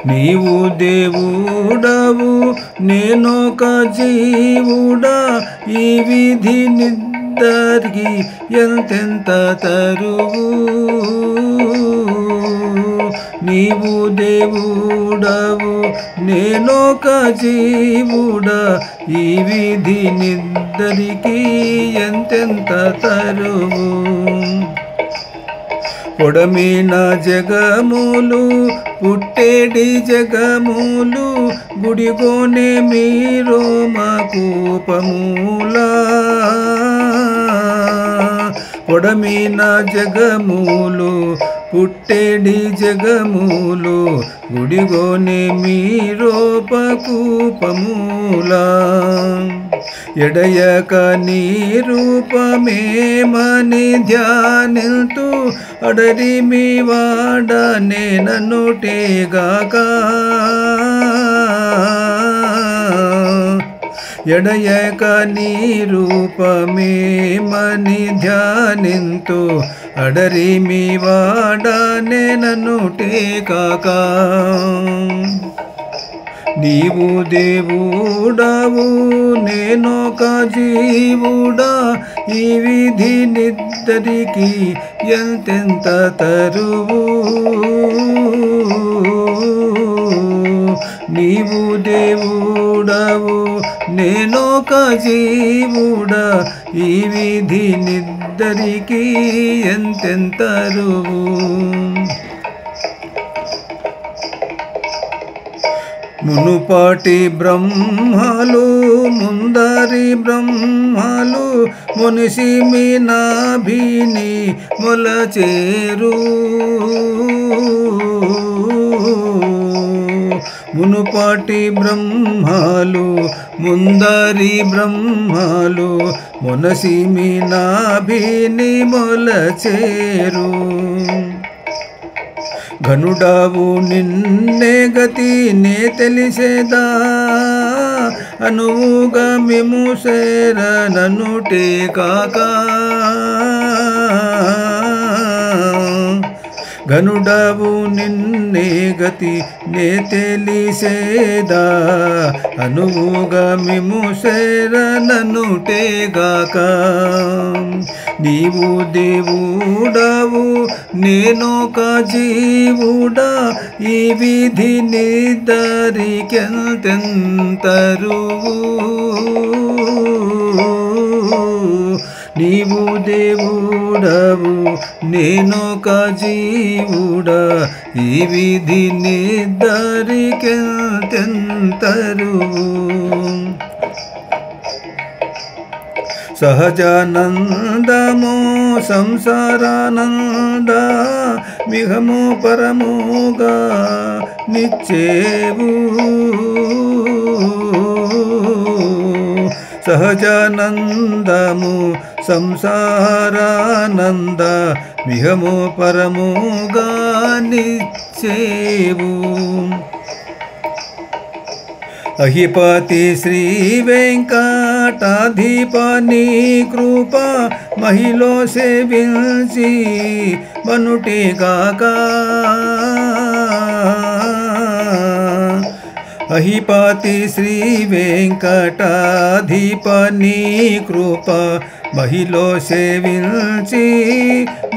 నీవు దేవుడవు నేనొక జీవుడా, ఈ విధి నిద్దరికి ఎంతెంత తరువు. నీవు దేవుడవు నేనొక జీవుడా, ఈ విధి నిద్దరికి ఎంతెంత తరువు. పొడమిన జగములు పుట్టేడి జగములు, గుడిగోనే మీరు మా కూపములా. పొడమిన జగములు పుట్టేడి జగములు, గుడిగోనే మీరు కూపములా. ఎడయక నీ రూపమేమని ధ్యానిల్తూ, అడరిమి వాడనే నన్నుటేగాక. ఎడయక నీ రూపమేమని ధ్యానింతు, అడరిమి వాడనే నన్నుటేగాక. నీవు దేవుడవు నేనొక జీవుడా, ఈ విధి నిద్దరికి ఎంతెంత తరువు. నీవు దేవుడవు నేనొక జీవుడా, ఈ విధి నిద్దరికి ఎంతెంత తరువు. మునుపాటి బ్రహ్మలు ముందరి బ్రహ్మలు, మునిసి మీ నాభిని మొలచేరు. మునుపాటి బ్రహ్మలు ముందరి బ్రహ్మలు, మునసి మీ నాభిని మొలచేరు. ఘనుడావు నిన్నే గతి నే తెలిసేదా, అనువుగా మేము సేరననుటే కాక. ఘనుడావు నిన్నే గతి నే తెలిసేదా, అనువుగా మేము సేరననుటేగాక. నీవు దేవుడవు నేనొక జీవుడా, ఈ విధి నిద్దరికెంతెంతరువు. నీవు దేవుడవు నేనొక జీవుడా, ఈ విధి నిద్దరికెంతెంతరువు. సహజానందమో సంసారానంద, మిహము పరముగా నిచ్చేవు. సహజానందము సంసారానంద, మిహము పరముగా నిచ్చేవు. అహిపతి శ్రీ వెంకటాధిపని కృప, మహిలో సేవించి మనుటేగాక. అహిపతి శ్రీ వెంకటాధిపని కృప, మహిలో సేవించి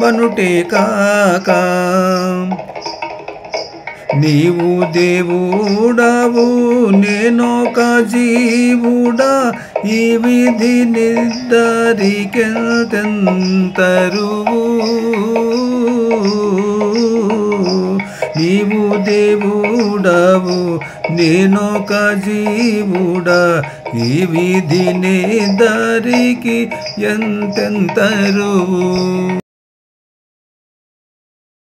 మనుటేగాక. నీవు దేవుడవు నేనొక జీవుడా, ఈ విధి నిద్దరికెంతెంతరువు. నీవు దేవుడవు నేనొక జీవుడా, ఈ విధి నిద్దరికి ఎంతెంతరువు.